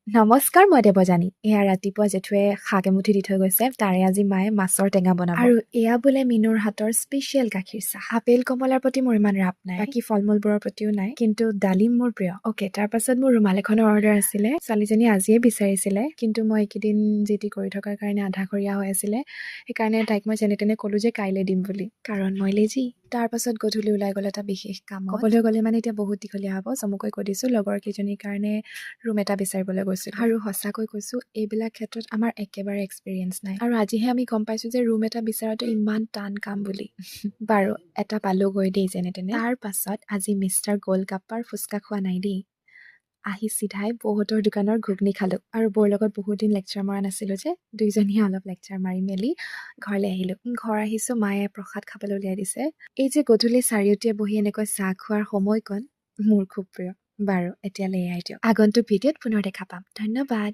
নমস্কাৰ, মই দেৱযানী। এয়া ৰাতিপুৱা জেঠুৱে শাক এমুঠি দি থৈ গৈছে। তাৰে আজি মায়ে মাছৰ টেঙা বনাব। আৰু এয়া বোলে মিনুৰ হাতৰ স্পেচিয়েল গাখীৰ চাহ। আপেল কমলাৰ প্ৰতি মোৰ ইমান ৰাপ নাই, বাকী ফল মূলবোৰৰ প্ৰতিও নাই, কিন্তু ডালিম মোৰ প্ৰিয়। অকে, তাৰ পাছত মোৰ ৰুমাল এখনৰ অৰ্ডাৰ আছিলে। ছোৱালীজনীয়ে আজিয়ে বিচাৰিছিলে, কিন্তু মই এইকেইদিন যি টি কৰি থকাৰ কাৰণে আধাখৰীয়া হৈ আছিলে। সেইকাৰণে তাইক মই যেনে তেনে ক'লো যে কাইলৈ দিম বুলি, কাৰণ মই লেজি। তাৰ পাছত গধূলি ওলাই গ'ল এটা বিশেষ কামত। ক'বলৈ গ'লে মানে এতিয়া বহুত দীঘলীয়া হ'ব, চমুকৈ কৈ দিছোঁ। লগৰ কেইজনীৰ কাৰণে ৰুম এটা বিচাৰিবলৈ গৈছিলোঁ। আৰু সঁচাকৈ কৈছোঁ, এইবিলাক ক্ষেত্ৰত আমাৰ একেবাৰে এক্সপিৰিয়েঞ্চ নাই। আৰু আজিহে আমি গম পাইছোঁ যে ৰুম এটা বিচৰাটো ইমান টান কাম বুলি। বাৰু, এটা পালোগৈ দেই যেনে তেনে। তাৰ পাছত আজি মিষ্টাৰ গোলগাপ্পাৰ ফুচকা খোৱা নাই দেই। আহি চিধাই বৌহঁতৰ দোকানৰ ঘুগনি খালোঁ। আৰু বৌৰ লগত বহুত দিন লেকচাৰ মৰা নাছিলোঁ যে, দুইজনীয়ে অলপ লেকচাৰ মাৰি মেলি ঘৰলৈ আহিলোঁ। ঘৰ আহিছোঁ, মায়ে প্ৰসাদ খাবলৈ উলিয়াই দিছে। এই যে গধূলি চাৰিওটিয়ে বহি এনেকৈ চাহ খোৱাৰ সময়কণ মোৰ খুব প্ৰিয়। বাৰু, এতিয়ালৈ এয়াই দিয়ক। আগন্তুক ভিডিঅ'ত পুনৰ দেখা পাম। ধন্যবাদ।